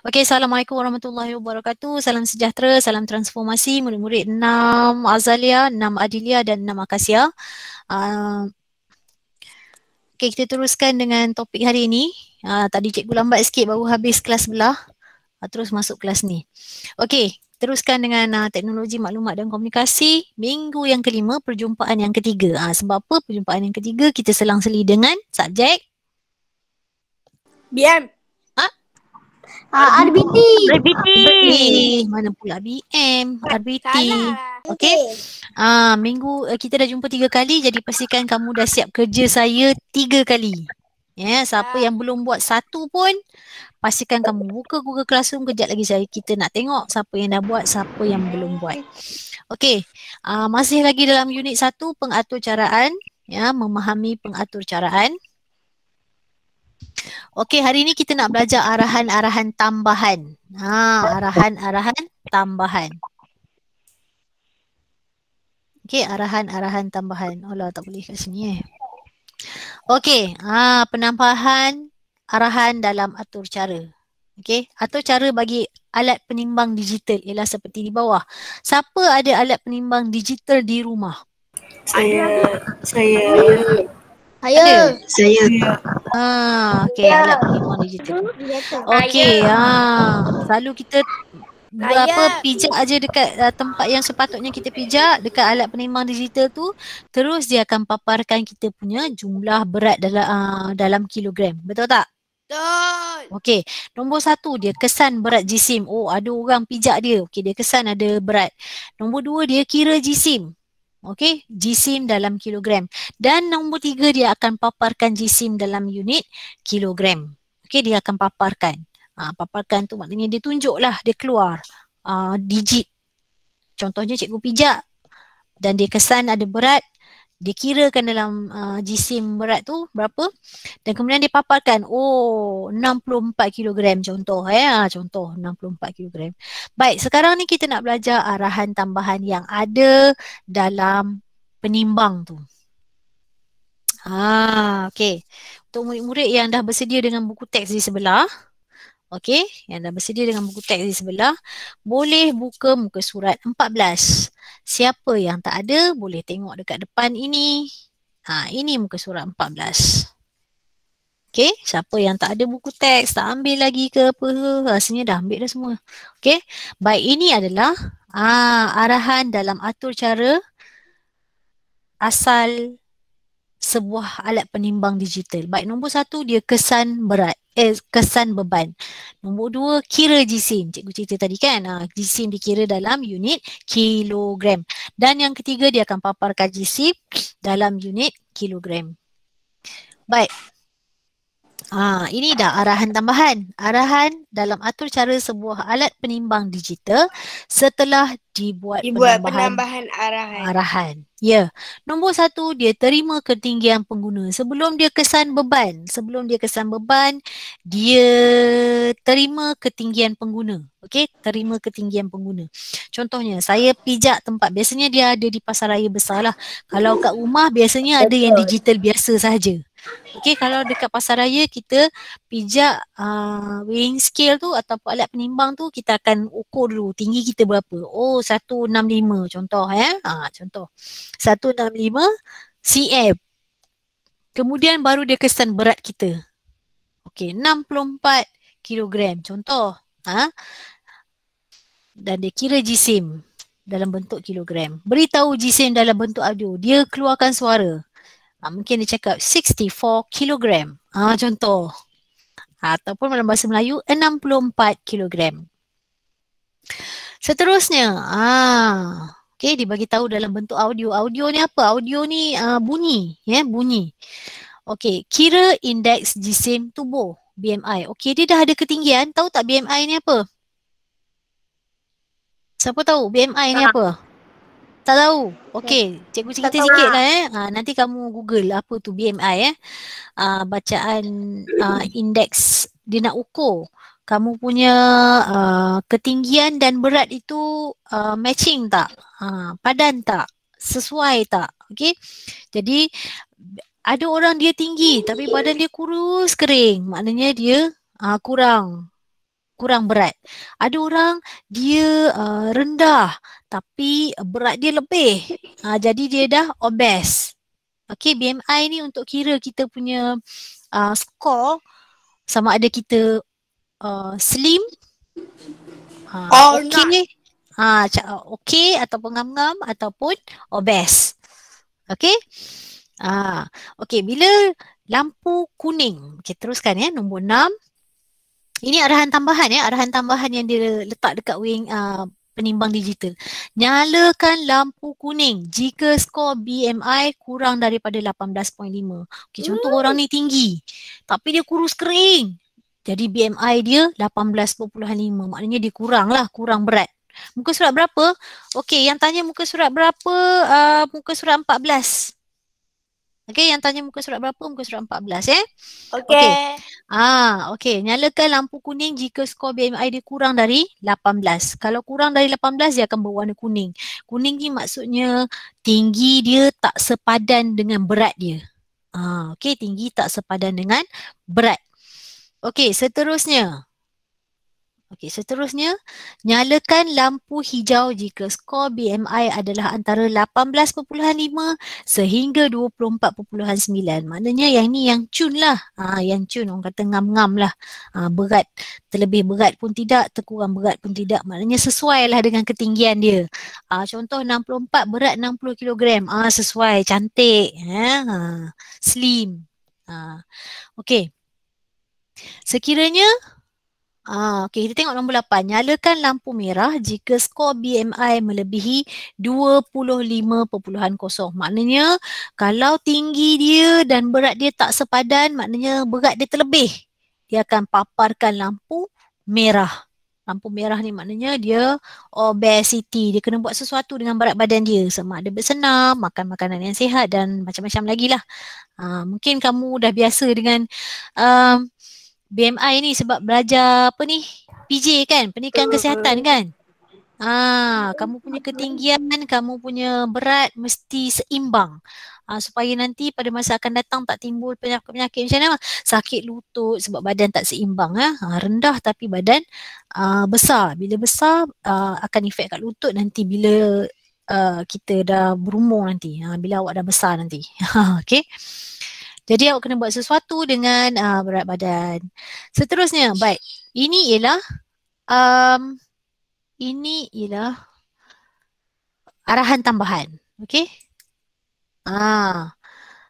Okey, Assalamualaikum warahmatullahi wabarakatuh. Salam sejahtera, salam transformasi. Murid-murid 6 Azalia, 6 Adilia dan 6 Akasia. Okey, kita teruskan dengan topik hari ini. Tadi cikgu lambat sikit baru habis kelas sebelah. Terus masuk kelas ni. Okey, teruskan dengan teknologi maklumat dan komunikasi. Minggu yang kelima, perjumpaan yang ketiga. Sebab apa perjumpaan yang ketiga kita selang-seli dengan subjek? BM. RBT. RBT. Mana pula BM? RBT. Okey. Minggu kita dah jumpa 3 kali, jadi pastikan kamu dah siap kerja saya 3 kali. Ya, siapa yang belum buat satu pun pastikan kamu buka Google Classroom, kejap lagi kita nak tengok siapa yang dah buat, siapa yang belum buat. Okey. Masih lagi dalam unit 1 pengatur caraan, ya, memahami pengatur caraan. Okey, hari ini kita nak belajar arahan-arahan tambahan. Arahan-arahan tambahan. Okey, arahan-arahan tambahan. Alah, tak boleh kat sini Okey, penambahan arahan dalam atur cara. Okey, atur cara bagi alat penimbang digital ialah seperti di bawah. Siapa ada alat penimbang digital di rumah? Saya. Okey, alat penimbang digital. Okey, selalu kita pijak aja dekat tempat yang sepatutnya kita pijak dekat alat penimbang digital tu, terus dia akan paparkan kita punya jumlah berat dalam kilogram. Betul tak? Betul. Okey, nombor 1 dia kesan berat jisim. Oh, ada orang pijak dia. Okey, dia kesan ada berat. Nombor 2 dia kira jisim. Okey, jisim dalam kilogram. Dan nombor 3 dia akan paparkan jisim dalam unit kilogram. Okey, dia akan paparkan. Paparkan tu maknanya dia tunjuklah, dia keluar digit. Contohnya cikgu pijak dan dia kesan ada berat, dia kirakan dalam jisim berat tu berapa dan kemudian dia paparkan, 64 kilogram contoh contoh 64 kilogram. Baik, sekarang ni kita nak belajar arahan tambahan yang ada dalam penimbang tu. Okey. Untuk murid-murid yang dah bersedia dengan buku teks di sebelah, okey, yang dah bersedia dengan buku teks di sebelah, boleh buka muka surat 14. Siapa yang tak ada, boleh tengok dekat depan ini. Ini muka surat 14. Okey, siapa yang tak ada buku teks, tak ambil lagi ke apa, rasanya dah ambil dah semua. Okey, baik, ini adalah arahan dalam atur cara asal sebuah alat penimbang digital. Baik, nombor 1 dia kesan berat, kesan beban. Nombor 2 kira jisim. Cikgu cerita tadi kan, jisim dikira dalam unit kilogram. Dan yang ketiga dia akan paparkan jisim dalam unit kilogram. Baik. Ini dah arahan tambahan. Arahan dalam atur cara sebuah alat penimbang digital setelah dibuat penambahan arahan. Ya. Nombor 1 dia terima ketinggian pengguna. Sebelum dia kesan beban, dia terima ketinggian pengguna. Okey, terima ketinggian pengguna. Contohnya, saya pijak tempat, biasanya dia ada di pasaraya besar lah. Kalau kat rumah biasanya ada yang digital biasa sahaja. Okey, kalau dekat pasaraya kita pijak weighing scale tu ataupun alat penimbang tu, kita akan ukur dulu tinggi kita berapa. 165 contoh contoh 165 cm. Kemudian baru dia kesan berat kita. Okey, 64 kilogram contoh. Dan dia kira jisim dalam bentuk kilogram. Beritahu jisim dalam bentuk audio. Dia keluarkan suara. Mungkin dia cakap 64 kilogram. Contoh. Ataupun dalam bahasa Melayu 64 kilogram. Seterusnya, okey, dibagi tahu dalam bentuk audio. Audio ni apa? Audio ni bunyi, bunyi. Okey, kira indeks jisim tubuh, BMI. Okey, dia dah ada ketinggian. Tahu tak BMI ni apa? Siapa tahu BMI ni apa? Tak tahu? Okey, cikgu cerita sikit lah nanti kamu Google apa tu BMI bacaan indeks dia nak ukur kamu punya ketinggian dan berat itu matching tak? Padan tak? Sesuai tak? Okey. Jadi ada orang dia tinggi tapi badan dia kurus kering, maknanya dia kurang kurang berat. Ada orang dia rendah tapi berat dia lebih. Jadi dia dah obese. Okey, BMI ni untuk kira kita punya skor sama ada kita slim, okey, okey ataupun ngam-ngam ataupun obese. Okey? Okey, bila lampu kuning. Okey, teruskan ya, nombor 6. Ini arahan tambahan ya, arahan tambahan yang dia letak dekat wing penimbang digital. Nyalakan lampu kuning jika skor BMI kurang daripada 18.5. Okey, contoh orang ni tinggi tapi dia kurus kering. Jadi BMI dia 18.5. Maknanya dia kurang berat. Muka surat berapa? Okey, yang tanya muka surat berapa? Muka surat 14. Okey, yang tanya muka surat berapa? Muka surat 14 ya. Okey. Okey, nyalakan lampu kuning jika skor BMI dia kurang dari 18. Kalau kurang dari 18 dia akan berwarna kuning. Kuning ni maksudnya tinggi dia tak sepadan dengan berat dia. Okey, tinggi tak sepadan dengan berat. Okey, seterusnya. Nyalakan lampu hijau jika skor BMI adalah antara 18.5 sehingga 24.9. Maknanya yang ni yang cun lah. Yang cun, orang kata ngam-ngam lah. Berat, terlebih berat pun tidak, terkurang berat pun tidak. Maknanya sesuai lah dengan ketinggian dia. Contoh 64 berat 60 kg. Sesuai, cantik. Slim. Okey. Sekiranya okey, kita tengok nombor 8. Nyalakan lampu merah jika skor BMI melebihi 25.0. Maknanya kalau tinggi dia dan berat dia tak sepadan, maknanya berat dia terlebih. Dia akan paparkan lampu merah. Lampu merah ni maknanya dia obesity. Dia kena buat sesuatu dengan berat badan dia. Sama ada bersenam, makan makanan yang sihat dan macam-macam lagi lah. Mungkin kamu dah biasa dengan BMI ni sebab belajar apa ni? PJ kan? Pendidikan kesihatan kan? Kamu punya ketinggian, kamu punya berat mesti seimbang. Supaya nanti pada masa akan datang tak timbul penyakit-penyakit macam mana? Sakit lutut sebab badan tak seimbang. Rendah tapi badan besar. Bila besar akan efek kat lutut nanti bila kita dah berumur nanti. Bila awak dah besar nanti. Okay? Jadi awak kena buat sesuatu dengan berat badan. Seterusnya, baik. Ini ialah arahan tambahan. Okey?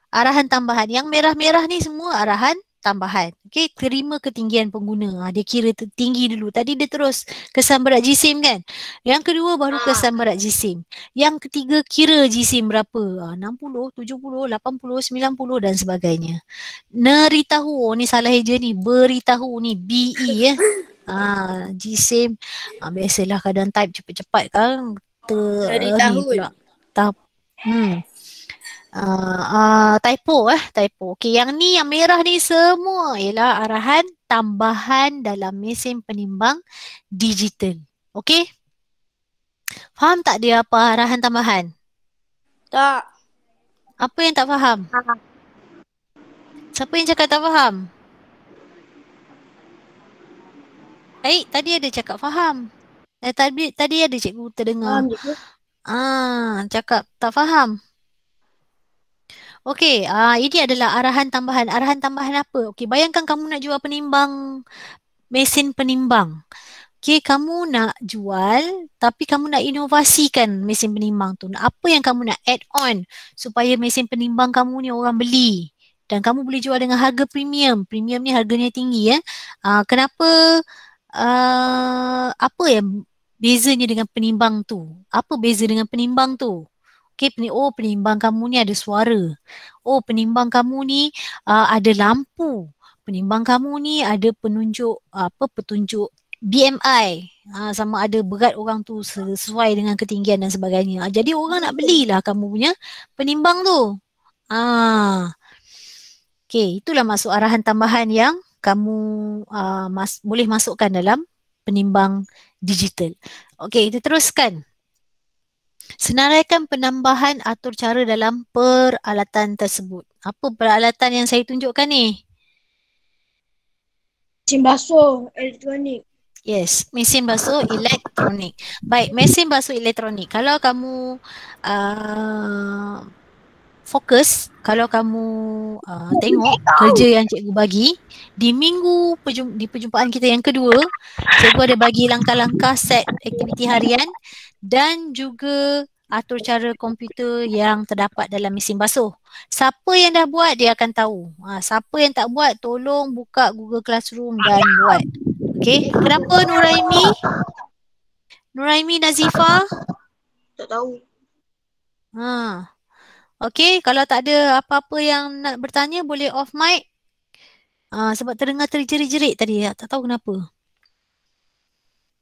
Arahan tambahan. Yang merah-merah ni semua arahan tambahan. Okey, terima ketinggian pengguna. Dia kira tinggi dulu. Tadi dia terus kesan berat jisim kan? Yang kedua baru kesan berat jisim. Yang ketiga kira jisim berapa? 60, 70, 80, 90 dan sebagainya. Neritahu, ni salah eja ni. Beritahu ni BE ya. Jisim. Biasalah kadang type cepat-cepat kan. Neritahu. Typo Okey, yang ni yang merah ni semua ialah arahan tambahan dalam mesin penimbang digital. Okey? Faham tak dia apa arahan tambahan? Tak. Apa yang tak faham? Siapa yang cakap tak faham? Tadi ada cakap faham. Tadi ada cikgu terdengar. Cakap tak faham. Okey, ini adalah arahan tambahan. Arahan tambahan apa? Okey, bayangkan kamu nak jual penimbang, mesin penimbang. Okey, kamu nak jual tapi kamu nak inovasikan mesin penimbang tu. Apa yang kamu nak add on supaya mesin penimbang kamu ni orang beli? Dan kamu boleh jual dengan harga premium. Premium ni harganya tinggi ya. Kenapa? Apa yang bezanya dengan penimbang tu? Apa beza dengan penimbang tu? Okay, penimbang kamu ni ada suara. Penimbang kamu ni ada lampu. Penimbang kamu ni ada petunjuk BMI. Sama ada berat orang tu sesuai dengan ketinggian dan sebagainya. Jadi orang nak belilah kamu punya penimbang tu. Okay, itulah maksud arahan tambahan yang kamu boleh masukkan dalam penimbang digital. Okay, kita teruskan. Senaraikan penambahan atur cara dalam peralatan tersebut. Apa peralatan yang saya tunjukkan ni? Mesin basuh elektronik. Yes, mesin basuh elektronik. Baik, mesin basuh elektronik. Kalau kamu fokus, kalau kamu tengok kerja yang cikgu bagi di di perjumpaan kita yang kedua, cikgu ada bagi langkah-langkah set aktiviti harian dan juga atur cara komputer yang terdapat dalam mesin basuh. Siapa yang dah buat dia akan tahu. Siapa yang tak buat tolong buka Google Classroom dan buat. Okey, kenapa Nuraimi? Nuraimi Nazifah? Tak tahu. Okey, kalau tak ada apa-apa yang nak bertanya boleh off mic. Sebab terdengar terjerit-jerit tadi, tak tahu kenapa.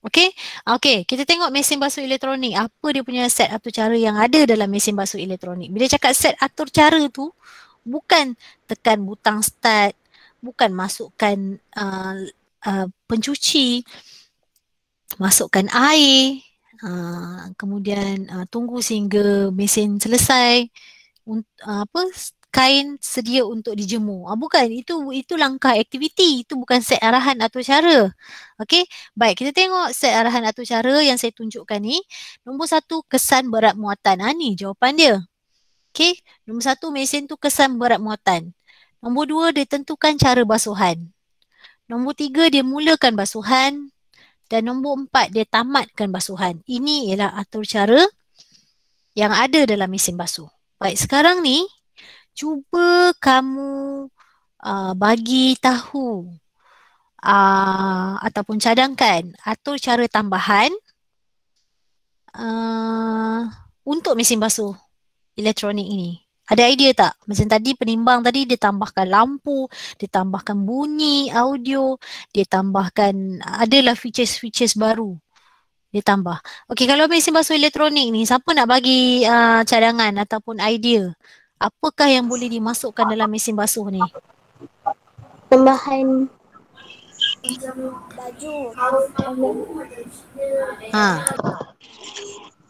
Okey, kita tengok mesin basuh elektronik. Apa dia punya set atur cara yang ada dalam mesin basuh elektronik. Bila cakap set atur cara tu, bukan tekan butang start, bukan masukkan pencuci, masukkan air, kemudian tunggu sehingga mesin selesai, kain sedia untuk dijemur. Bukan, itu langkah aktiviti, itu bukan set arahan atau cara. Okey, baik, kita tengok set arahan atau cara yang saya tunjukkan ni. Nombor 1, kesan berat muatan. Ni jawapan dia. Okey, nombor 1, mesin tu kesan berat muatan. Nombor 2, dia tentukan cara basuhan. Nombor 3, dia mulakan basuhan. Dan nombor 4, dia tamatkan basuhan. Ini ialah atur cara yang ada dalam mesin basuh. Baik, sekarang ni cuba kamu bagi tahu ataupun cadangkan atur cara tambahan untuk mesin basuh elektronik ini. Ada idea tak? Macam tadi penimbang tadi dia tambahkan lampu, dia tambahkan bunyi, audio, dia tambahkan adalah features-features baru. Dia tambah. Okey, kalau mesin basuh elektronik ni, siapa nak bagi cadangan ataupun idea? Apakah yang boleh dimasukkan dalam mesin basuh ni? Tambahan baju.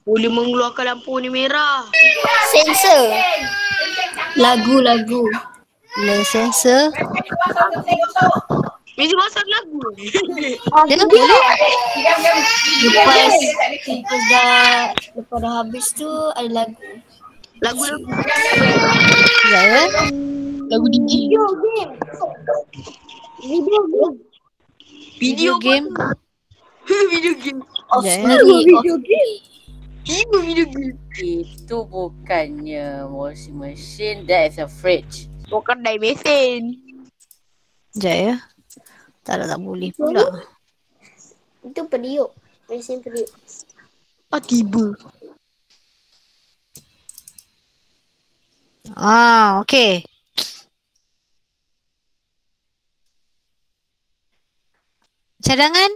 boleh mengeluarkan lampu ni merah. Sensor. Lagu. Sensor. Mesin masak lagu. Dia boleh. Lepas dah habis tu ada lagu. Lagu Ya. lagu DJ. Video game. Video game. Off Ya. sendiri. Video game. Itu bukannya washing machine, that is a fridge. Bukan dai mesin. Sekejap ya. Tak boleh pula. Itu periuk. Mesin periuk. Tiba. Okey. Cadangan?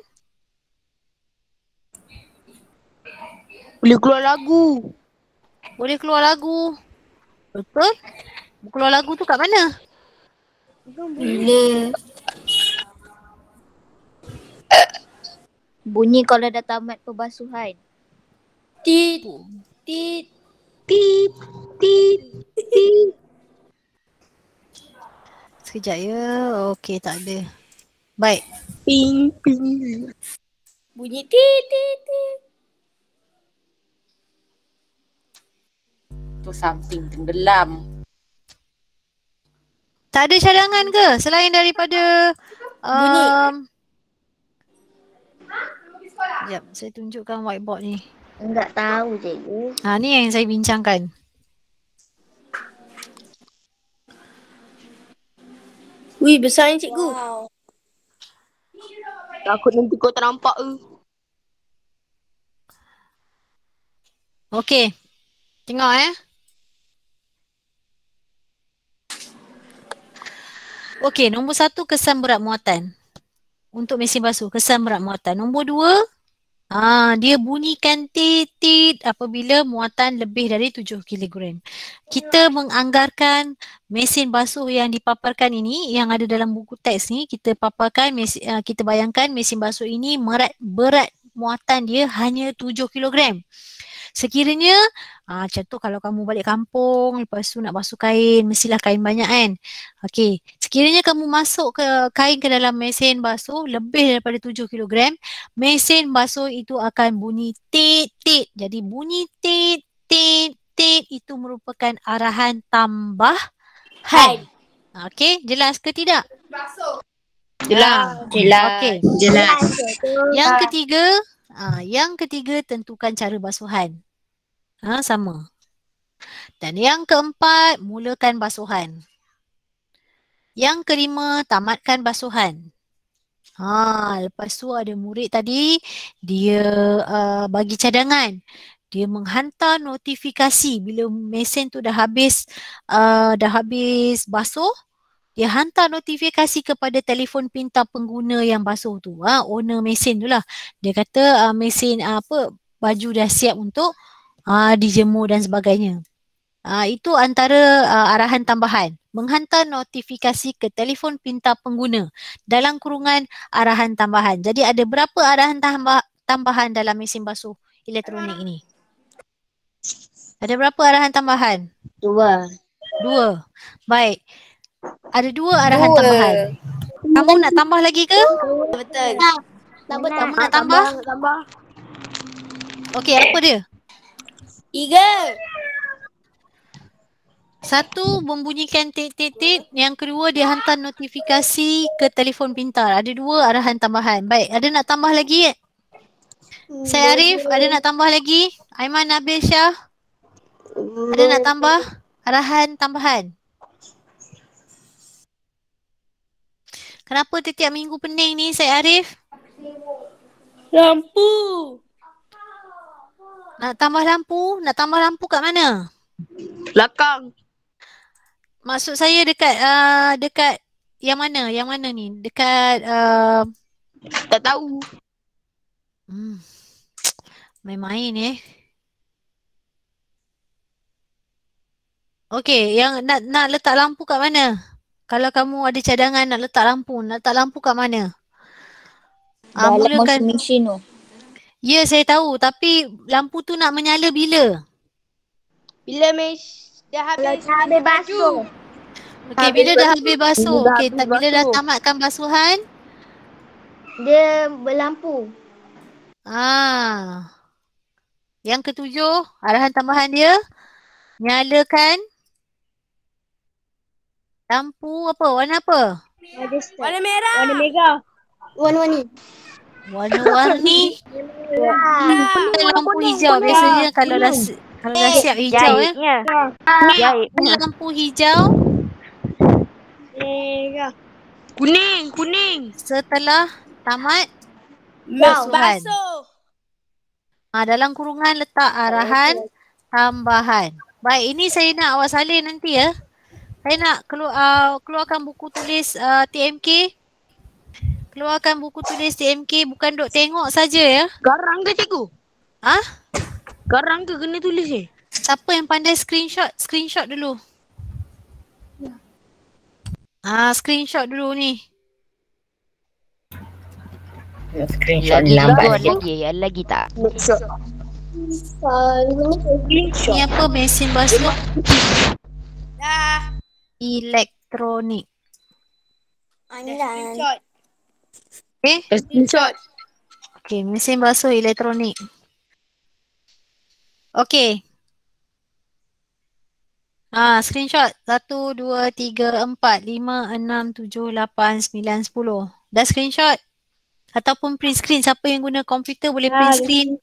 Boleh keluar lagu. Boleh keluar lagu. Betul? Keluar lagu tu kat mana? Bila bunyi kalau dah tamat perbasuhan. Tit. Tit. Tit. Sekejap ya. Okey, tak ada. Baik. Ping. Bunyi tit. Tu something tenggelam. Tak ada cadangan ke selain daripada Bunyi. Sekejap, saya tunjukkan whiteboard ni. Enggak tahu cikgu. Ni yang saya bincangkan. Wih, besarnya cikgu. Wow. Takut nanti kau tak nampak ke. Okey. Tengok Okey, nombor 1 kesan berat muatan. Untuk mesin basuh, kesan berat muatan. Nombor 2, dia bunyikan tit apabila muatan lebih dari 7 kg. Kita menganggarkan mesin basuh yang dipaparkan ini, yang ada dalam buku teks ni, kita paparkan, kita bayangkan mesin basuh ini berat muatan dia hanya 7 kg. Sekiranya contoh kalau kamu balik kampung, lepas tu nak basuh kain, mestilah kain banyak kan. Okey, sekiranya kamu masuk ke kain ke dalam mesin basuh lebih daripada 7 kilogram, mesin basuh itu akan bunyi tit tit. Jadi bunyi tit tit tit itu merupakan arahan tambahan. Okey, jelas ke tidak? Jelas. Okey. Jelas. Yang ketiga tentukan cara basuhan. Sama. Dan yang keempat, mulakan basuhan. Yang kelima, tamatkan basuhan. Lepas tu ada murid tadi, dia bagi cadangan. Dia menghantar notifikasi bila mesin tu dah habis basuh. Dia hantar notifikasi kepada telefon pintar pengguna yang basuh tu. Owner mesin tu lah. Dia kata mesin baju dah siap untuk dijemur dan sebagainya. Itu antara arahan tambahan. Menghantar notifikasi ke telefon pintar pengguna dalam kurungan arahan tambahan. Jadi ada berapa arahan tambahan dalam mesin basuh elektronik ini? Ada berapa arahan tambahan? 2. Baik. Ada 2 arahan tambahan. Kamu nak tambah lagi ke? Betul. Kamu nak tambah? Okey, apa dia? 3. Satu, membunyikan tit-tit-tit. Yang kedua, dia hantar notifikasi ke telefon pintar. Ada 2 arahan tambahan. Baik, ada nak tambah lagi? Saya Arif, ada nak tambah lagi? Aiman, Nabil, Syah? Ada nak tambah arahan tambahan? Kenapa tiap minggu pening ni, Saya Arif? Lampu. Nak tambah lampu? Nak tambah lampu kat mana? Belakang. Maksud saya dekat yang mana? Yang mana ni? Dekat Tak tahu. Main-main Okey, yang nak letak lampu kat mana? Kalau kamu ada cadangan nak letak lampu kat mana? Dalam Mulakan. washing machine tu. Ya, saya tahu. Tapi lampu tu nak menyala bila? Bila dah habis basuh. Okey, bila dah habis basuh. Okey, bila dah tamatkan basuhan, Dia berlampu. yang ketujuh, arahan tambahan dia, nyalakan lampu warna apa? Warna merah. Warna-warni. Warna-warni. Lampu hijau biasanya kalau dah siap hijau lampu hijau. Kuning. Setelah tamat basuhan. Dalam kurungan letak arahan tambahan. Baik, ini saya nak awak salin nanti ya. Saya nak keluarkan buku tulis TMK. Keluarkan buku tulis TMK, bukan duk tengok saja ya. Garang ke cikgu? Garang ke kena tulis Siapa yang pandai screenshot dulu. Screenshot dulu ni. Screenshot lambat lagi tak? Ni apa mesin basuh Dah. elektronik. Screenshot. Screenshot. Okey, mesin basuh elektronik. Okey. Screenshot 1, 2, 3, 4, 5, 6, 7, 8, 9, 10. Dah screenshot? Ataupun print screen. Siapa yang guna komputer boleh print screen.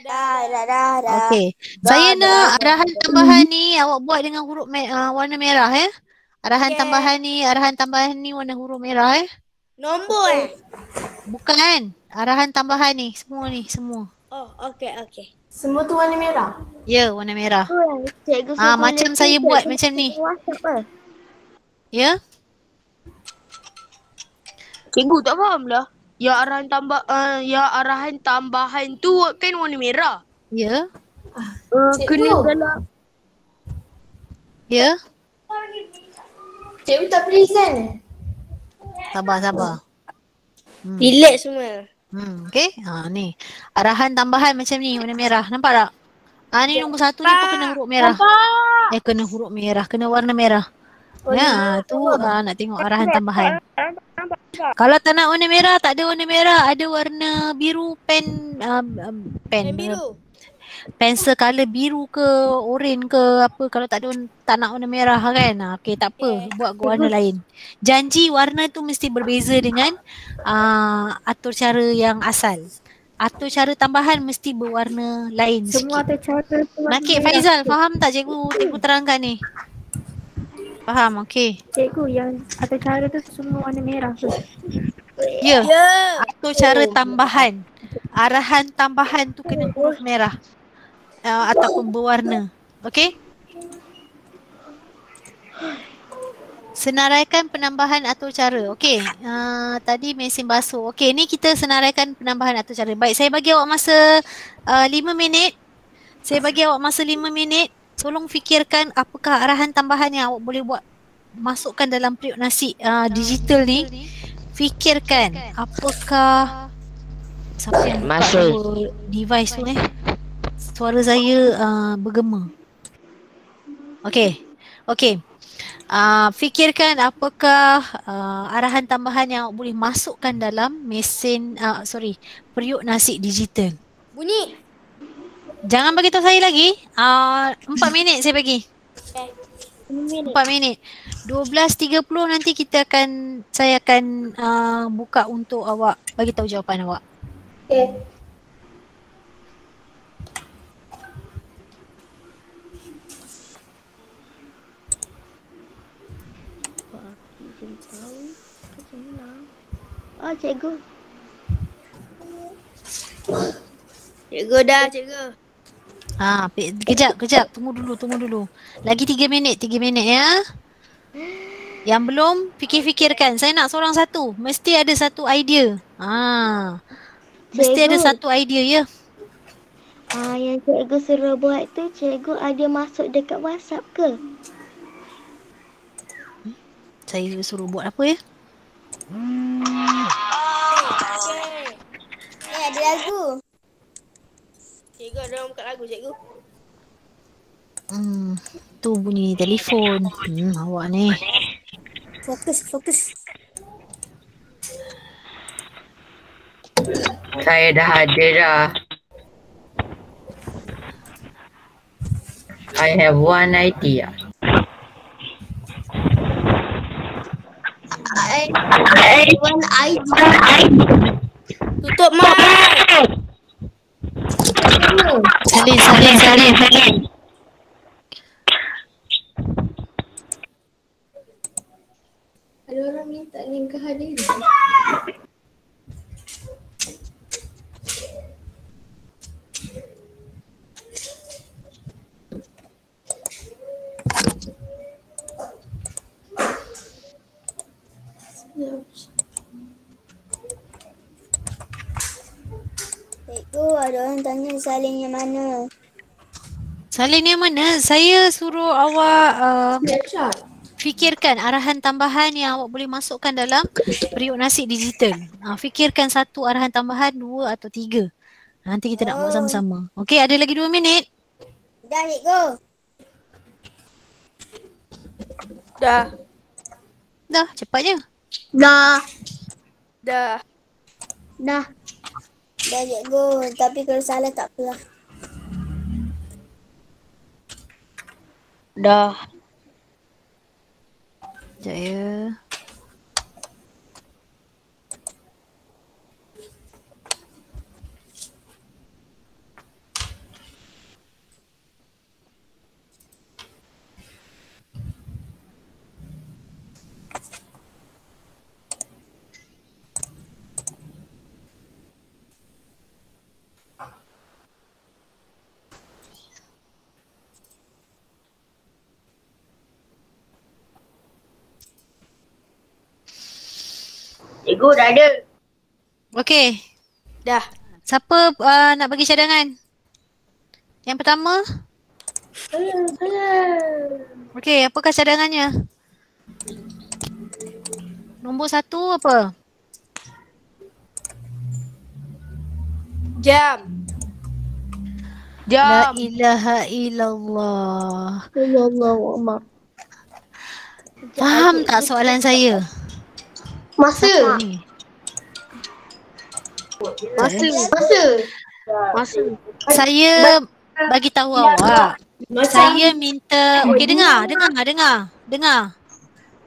Dah. Okey. Saya nak arahan tambahan ni awak buat dengan huruf warna merah ya. Arahan tambahan ni warna huruf merah Nombor Bukan. Arahan tambahan ni. Semua. Oh, okey. Semua tu warna merah? Ya, warna merah. Cikgu Macam saya buat macam ni. Ya? Cikgu tak faham lah. Arahan tambahan tu kan warna merah. Ya. Kena dalam. Ya. Cikgu tak present. Sabar. Relax semua. Okey. Ni. Arahan tambahan macam ni warna merah. Nampak tak? Ni nombor 1 ni pun kena huruf merah. Kena huruf merah, kena warna merah. Ya, tu nak tengok arahan tambahan. Kalau tak nak warna merah, tak ada warna merah, ada warna biru, pen biru. Pensel color biru ke, oren ke apa, kalau tak nak warna merah kan. Okey, tak apa, buat warna lain. Janji warna tu mesti berbeza dengan atur cara yang asal. Atur cara tambahan mesti berwarna lain Semua sikit. atur cara tu warna Nakik merah. Faizal, faham tak cikgu terangkan ni? Faham, okey. Cikgu, yang atur cara tu semua warna merah tu. Ya, atur cara tambahan. Arahan tambahan tu kena huruf merah. Ataupun berwarna. Okey? Senaraikan penambahan atur cara. Okey. Tadi mesin basuh. Okey, ni kita senaraikan penambahan atur cara. Baik, saya bagi awak masa 5 minit. Saya bagi awak masa 5 minit. Tolong fikirkan apakah arahan tambahan yang awak boleh buat. Masukkan dalam periuk nasi digital ni. Fikirkan apakah siapa yang buka device tu suara saya bergema. Okey. Fikirkan apakah arahan tambahan yang awak boleh masukkan dalam mesin periuk nasi digital. Bunyi. Jangan bagi tahu saya lagi. 4 minit saya bagi. 4 minit. 12.30 nanti saya akan buka untuk awak bagi tahu jawapan awak. Cikgu. Cikgu dah, cikgu. Kejap. Tunggu dulu. Lagi 3 minit ya. Yang belum, fikirkan. Saya nak seorang satu. Mesti ada satu idea. Mesti ada satu idea ya. Yang cikgu suruh buat tu, cikgu ada masuk dekat WhatsApp ke? Saya suruh buat apa ya? Ada lagu. Cikgu ada orang buka lagu, cikgu. Tu bunyi telefon. Awak ni. Fokus. Saya dah ada dah. I have one idea. One idea. Tutup mic. Salin. Ada orang minta link kehadiran. Cikgu, ada orang tanya salin yang mana? Salin yang mana? Saya suruh awak fikirkan arahan tambahan yang awak boleh masukkan dalam periuk nasi digital. Fikirkan satu arahan tambahan, 2 atau 3. Nanti kita nak buat sama-sama. Okey, ada lagi 2 minit. Dah, cikgu. Dah, cepat je. Dah, cikgu. Tapi kalau salah tak apalah. Dah. Sekejap ya. Cikgu dah ada. Okey. Dah. Siapa nak bagi cadangan? Yang pertama? Okey, apakah cadangannya? Nombor 1 apa? Jam. La Jam. ilaha illallah. Allah. Faham tak soalan saya? Masa. Siapa ni? Masa. Masa. Masa. Saya bagi tahu awak. Saya minta, okey dengar.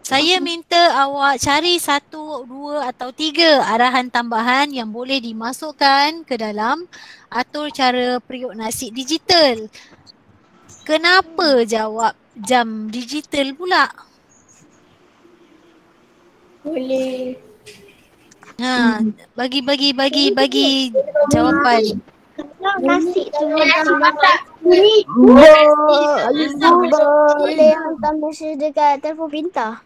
Saya minta awak cari 1, 2 atau 3 arahan tambahan yang boleh dimasukkan ke dalam atur cara periuk nasi digital. Kenapa jawab jam digital pula? Boleh. Bagi jawapan. Nasi tu boleh hantar mesej dekat telefon pintar.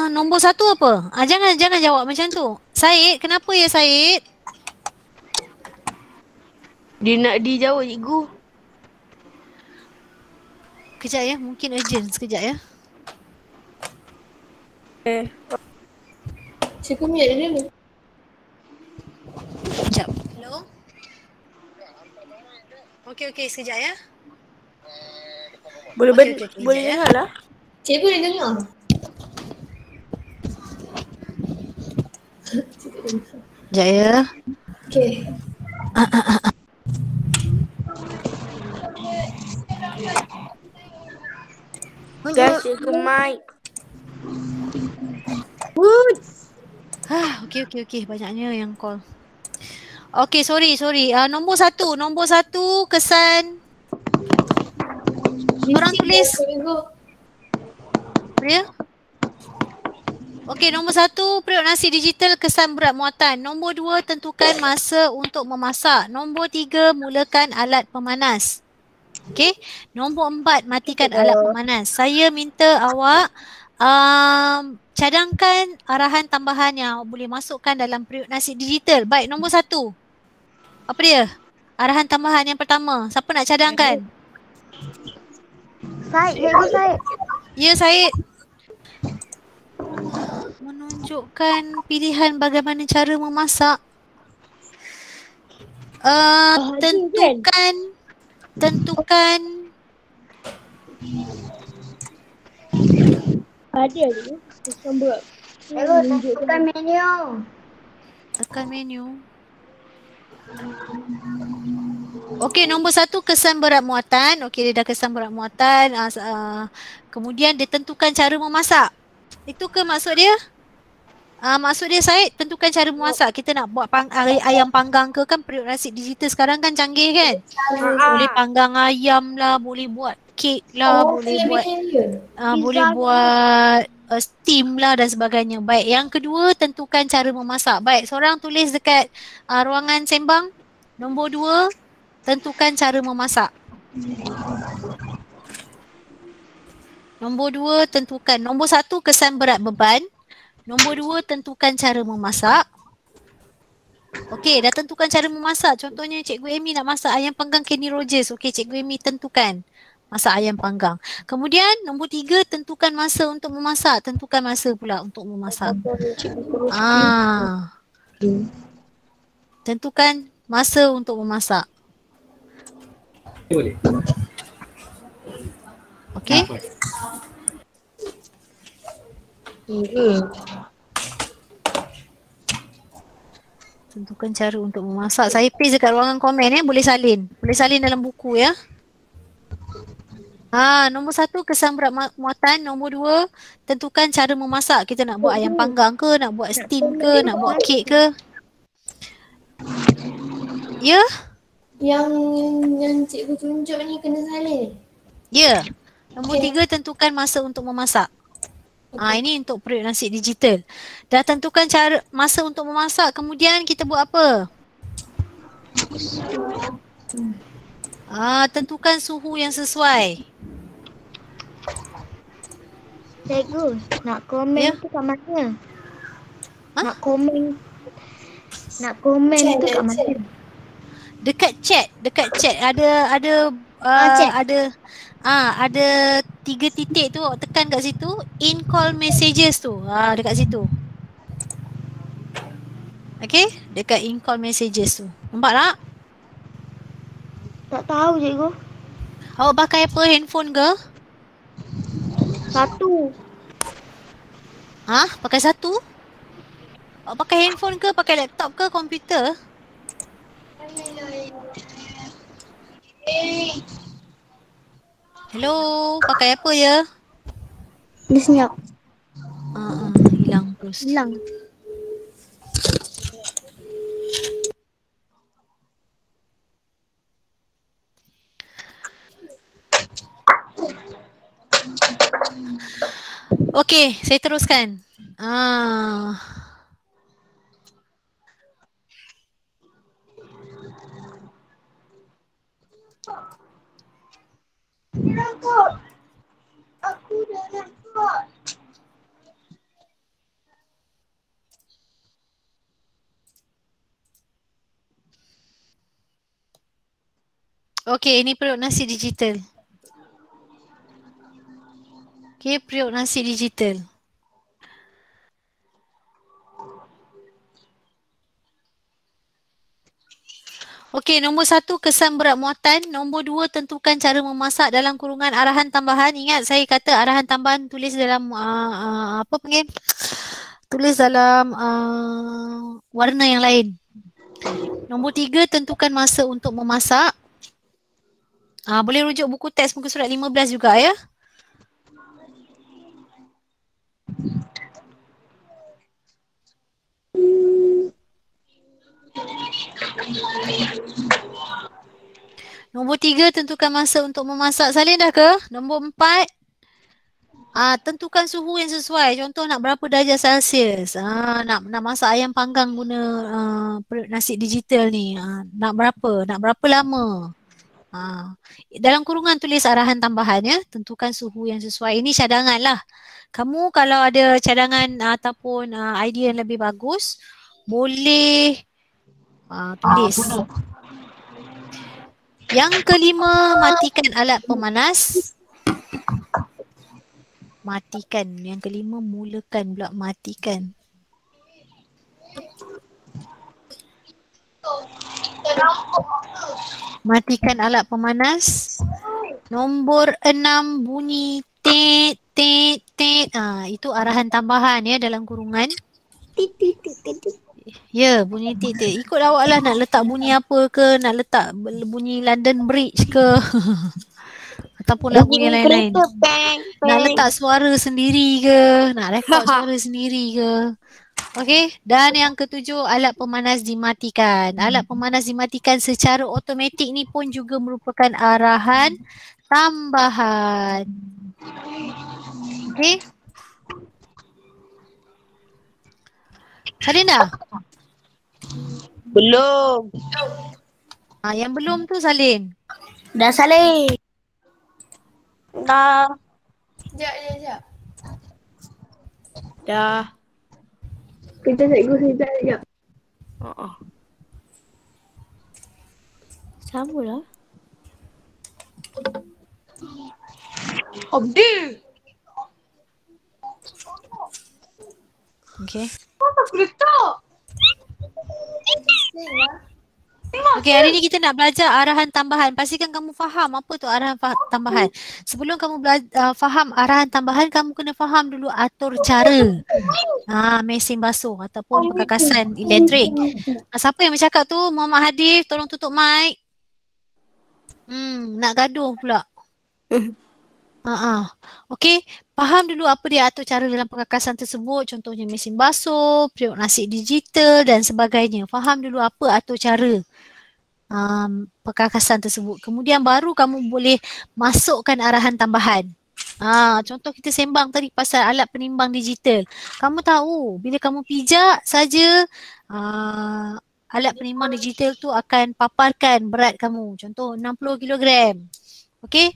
Nombor 1 apa? Jangan jawab macam tu. Syed, kenapa ya Syed? Dia nak dijawab cikgu. Kejap ya, mungkin urgent sekejap ya. Cikgu mute dia dulu. Sekejap. Hello? Okey, sekejap ya. Boleh Okey, boleh sekejap ya. dengar lah. Cikgu boleh dengar. Sekejap ya. Okey. Guys, cikgu mic. Okey. Banyaknya yang call. Okey, sorry. Nombor 1 kesan. Korang tulis. Ya? Okey, nombor 1 periuk nasi digital kesan berat muatan. Nombor 2 tentukan masa untuk memasak. Nombor 3 mulakan alat pemanas. Okey. Nombor 4 matikan alat pemanas. Saya minta awak cadangkan arahan tambahan yang boleh masukkan dalam periuk nasi digital. Baik, nombor 1. Apa dia? Arahan tambahan yang pertama. Siapa nak cadangkan? Cikgu Syed. Ya, Syed. Menunjukkan pilihan bagaimana cara memasak. Tentukan Ada dia. Tekan menu. tekan menu. Okey, nombor 1 kesan berat muatan. Okey, dia dah kesan berat muatan. Kemudian dia tentukan cara memasak. Itu ke maksud dia? Maksud dia Syed, tentukan cara memasak. Kita nak buat ayam panggang ke, kan periuk nasi digital sekarang kan canggih kan? Boleh panggang ayam lah, boleh buat kek lah, boleh buat steam lah dan sebagainya. Baik, yang kedua tentukan cara memasak. Baik, seorang tulis dekat ruangan sembang. Nombor 2, tentukan cara memasak. Nombor 2 tentukan. Nombor 1 kesan berat beban. Nombor 2 tentukan cara memasak. Okey, dah tentukan cara memasak. Contohnya Cikgu Amy nak masak ayam panggang Kenny Rogers. Okey, Cikgu Amy tentukan masak ayam panggang. Kemudian nombor 3 tentukan masa untuk memasak. Tentukan masa pula untuk memasak. Tentukan masa untuk memasak. Boleh. Okey. Tentukan cara untuk memasak. Saya paste dekat ruangan komen ya. Boleh salin dalam buku ya. Nombor 1 kesan berat muatan. Nombor 2 tentukan cara memasak. Kita nak buat ayam panggang ke, nak buat steam ke, nak buat kek ke. Ya? Yang cikgu tunjuk ni kena salin. Ya. Nombor 3 tentukan masa untuk memasak. Ini untuk periuk nasi digital. Dah tentukan cara masa untuk memasak, kemudian kita buat apa? Tentukan suhu yang sesuai. Cikgu, nak komen tu kat mana? Nak komen tu kat mana? Dekat chat. Ada 3 titik tu, awak tekan kat situ, in call messages tu. Dekat situ. Okey, dekat in call messages tu. Nampak tak? Tak tahu cikgu. Awak pakai apa, handphone ke? Satu. Pakai satu? Awak pakai handphone ke, pakai laptop ke, komputer? Hello, pakai apa ya? Dia senyap. Hilang terus. Hilang. Okey, saya teruskan. Aku dah rekod. Okey, ini periuk nasi digital. Okey, periuk nasi digital. Okey, nombor 1 kesan berat muatan. Nombor 2 tentukan cara memasak dalam kurungan arahan tambahan. Ingat saya kata arahan tambahan tulis dalam apa panggil? Tulis dalam warna yang lain. Nombor 3 tentukan masa untuk memasak. Boleh rujuk buku teks muka surat 15 juga ya. Nombor 3 tentukan masa untuk memasak. Salin dah ke? Nombor 4 tentukan suhu yang sesuai. Contoh nak berapa darjah Celsius. Nak masak ayam panggang guna nasi digital ni. Nak berapa? Nak berapa lama? Dalam kurungan tulis arahan tambahan ya. Tentukan suhu yang sesuai. Ini cadangan lah. Kamu kalau ada cadangan ataupun idea yang lebih bagus, boleh tulis. Yang kelima, matikan alat pemanas. Matikan. Yang kelima, mulakan pula matikan. Matikan alat pemanas. Nombor 6, bunyi tit, tit, tit. Itu arahan tambahan ya dalam kurungan. Ya, bunyi tit, tit. Ikut awak lah nak letak bunyi apa ke, nak letak bunyi London Bridge ke. Ataupun lagu yang lain-lain. Nak letak suara sendiri ke, nak rekod suara sendiri ke. Okey, dan yang ketujuh, alat pemanas dimatikan. Alat pemanas dimatikan secara automatik ni pun juga merupakan arahan tambahan. Okey. Salin dah? Belum. Yang belum tu salin. Dah salin. Dah. Sekejap. Dah. Kita sekejap. Sama lah. Abdi. Okey. Aku letak. Okey, hari ni kita nak belajar arahan tambahan. Pastikan kamu faham apa tu arahan tambahan. Sebelum kamu faham arahan tambahan, kamu kena faham dulu atur cara mesin basuh ataupun perkakasan elektrik. Siapa yang bercakap tu? Muhammad Hadif, tolong tutup mic. Nak gaduh pula. Okey, faham dulu apa dia atur cara dalam perkakasan tersebut. Contohnya mesin basuh, periuk nasi digital dan sebagainya. Faham dulu apa atur cara perkakasan tersebut. Kemudian baru kamu boleh masukkan arahan tambahan. Contoh kita sembang tadi pasal alat penimbang digital. Kamu tahu bila kamu pijak saja alat penimbang digital tu akan paparkan berat kamu. Contoh 60 kilogram. Okey.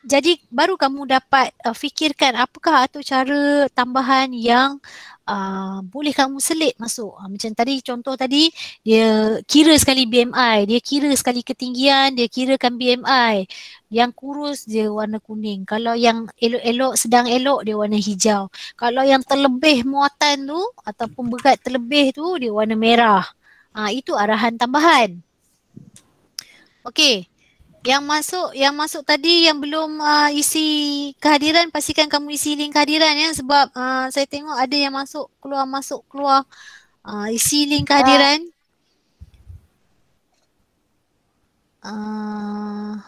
Jadi baru kamu dapat fikirkan apakah atur cara tambahan yang boleh kamu selit masuk. Macam tadi contoh tadi, dia kira sekali BMI, dia kira sekali ketinggian, dia kirakan BMI. Yang kurus dia warna kuning. Kalau yang elok-elok, sedang elok dia warna hijau. Kalau yang terlebih muatan tu ataupun berat terlebih tu dia warna merah. Itu arahan tambahan. Okey. Yang masuk tadi yang belum isi kehadiran, pastikan kamu isi link kehadiran ya, sebab saya tengok ada yang masuk keluar. Isi link kehadiran.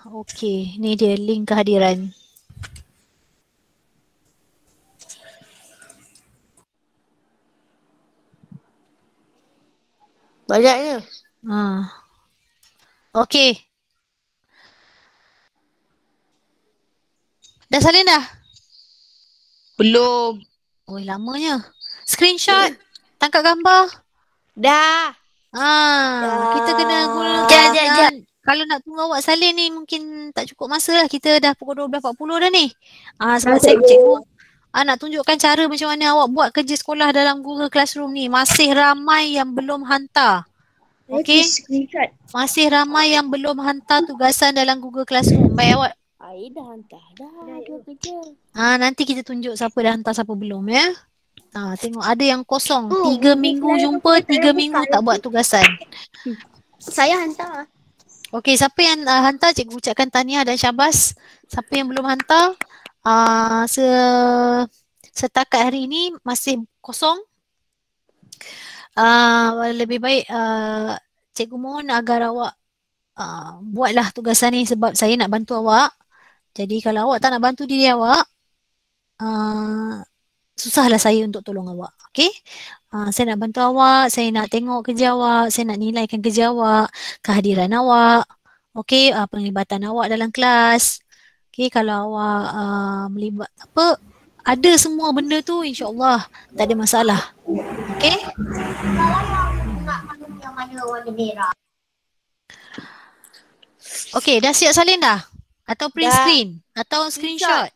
Okey, ni dia link kehadiran. Banyaknya. Okey. Dah salin dah? Belum. Oh, lamanya. Screenshot, tangkap gambar. Dah. Kita kena guna. Jap. Kalau nak tunggu awak salin ni mungkin tak cukup masa lah. Kita dah pukul 12.40 dah ni. Sebab cikgu nak tunjukkan cara macam mana awak buat kerja sekolah dalam Google Classroom ni. Masih ramai yang belum hantar. Okey. Masih ramai yang belum hantar tugasan dalam Google Classroom. Baik awak. Dah hantar. Dah ada kerja. Nanti kita tunjuk siapa dah hantar siapa belum ya. Tengok ada yang kosong. 3 minggu jumpa, 3 minggu tak buat tugasan. Saya hantar. Okey, siapa yang hantar, cikgu ucapkan tahniah dan syabas. Siapa yang belum hantar, setakat hari ini masih kosong. Lebih baik cikgu mohon agar awak buatlah tugasan ni sebab saya nak bantu awak. Jadi kalau awak tak nak bantu diri awak, susahlah saya untuk tolong awak. Okey? Saya nak bantu awak, saya nak tengok kerja awak, saya nak nilaikan kerja awak, kehadiran awak. Okey, penglibatan awak dalam kelas. Okey, kalau awak ada semua benda tu, insya-Allah tak ada masalah. Okey? Okey, dah siap salin dah? Atau print screen? Atau screenshot?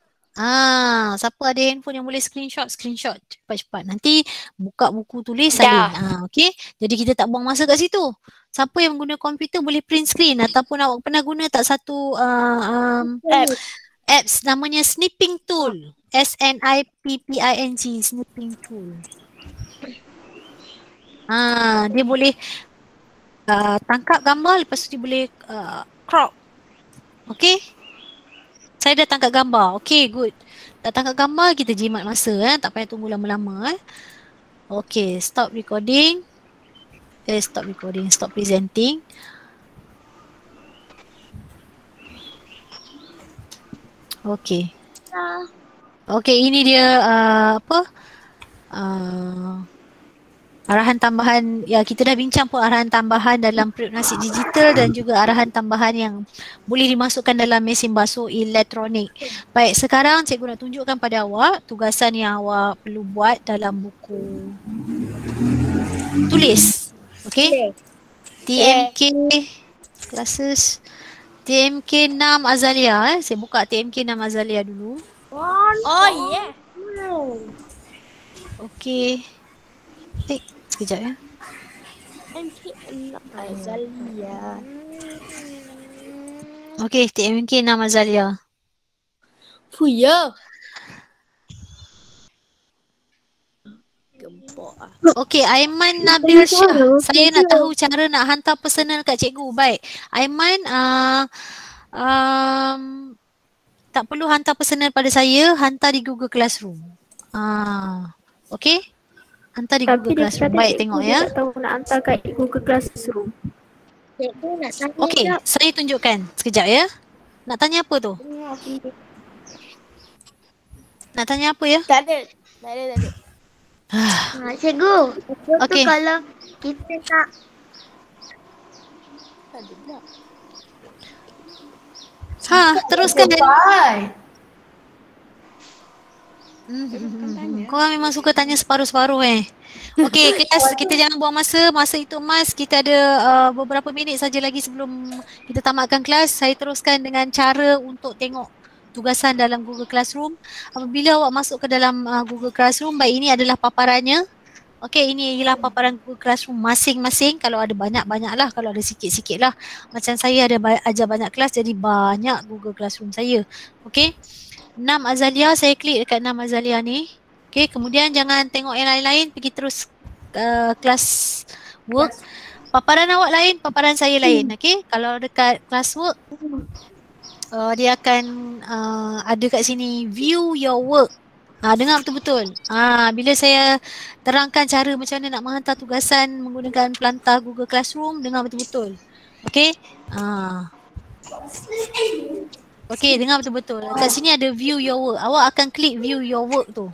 Siapa ada handphone yang boleh screenshot cepat-cepat. Nanti buka buku tulis salin. Okey. Jadi kita tak buang masa kat situ. Siapa yang guna komputer boleh print screen ataupun awak pernah guna tak satu apps namanya Snipping Tool. SNIPPING, Snipping Tool. Dia boleh tangkap gambar, lepas tu dia boleh crop. Okey. Saya dah tangkap gambar. Okey, good. Dah tangkap gambar, kita jimat masa. Tak payah tunggu lama-lama. Okey, stop recording. Stop presenting. Okey. Okey, ini dia arahan tambahan, ya kita dah bincang pun arahan tambahan dalam periuk nasi digital dan juga arahan tambahan yang boleh dimasukkan dalam mesin basuh elektronik. Baik, sekarang cikgu nak tunjukkan pada awak tugasan yang awak perlu buat dalam buku tulis. Okey. TMK classes TMK 6 Azalia. Saya buka TMK 6 Azalia dulu. Yeah. Okey. Sekejap ya. Azalia. Okey, TMK 6 Azalia. Fuya. Okey, Aiman Nabil Shah. Saya nak tahu cara nak hantar personal kat cikgu. Baik. Aiman, tak perlu hantar personal pada saya, hantar di Google Classroom. Okey? Hantar di Google Classroom. Baik, tengok ya. Tak tahu nak hantar kat Google Classroom. Cikgu nak tanya. Okey, saya tunjukkan. Sekejap ya. Nak tanya apa tu? Nak tanya apa ya? Tak ada. Cikgu, Okey. tu kalau kita tak teruskan. Korang memang suka tanya separuh-separuh Okey, kelas kita jangan buang masa. Masa itu emas. Kita ada beberapa minit saja lagi sebelum kita tamatkan kelas. Saya teruskan dengan cara untuk tengok tugasan dalam Google Classroom. Apabila awak masuk ke dalam Google Classroom, baik, ini adalah paparannya. Okey, ini ialah paparan Google Classroom masing-masing. Kalau ada banyak-banyak lah, kalau ada sikit-sikit lah. Macam saya ada ajar banyak kelas, jadi banyak Google Classroom saya. Okey, 6 Azalia, saya klik dekat 6 Azalia ni. Okey, kemudian jangan tengok yang lain-lain, pergi terus kelas work. paparan awak lain, paparan saya lain. Okay, kalau dekat classwork dia akan ada kat sini view your work. Dengar betul-betul. Bila saya terangkan cara macam mana nak menghantar tugasan menggunakan pelantar Google Classroom, dengar betul-betul. Okay. Okay, dengar betul-betul. Kat sini ada view your work. Awak akan klik view your work tu.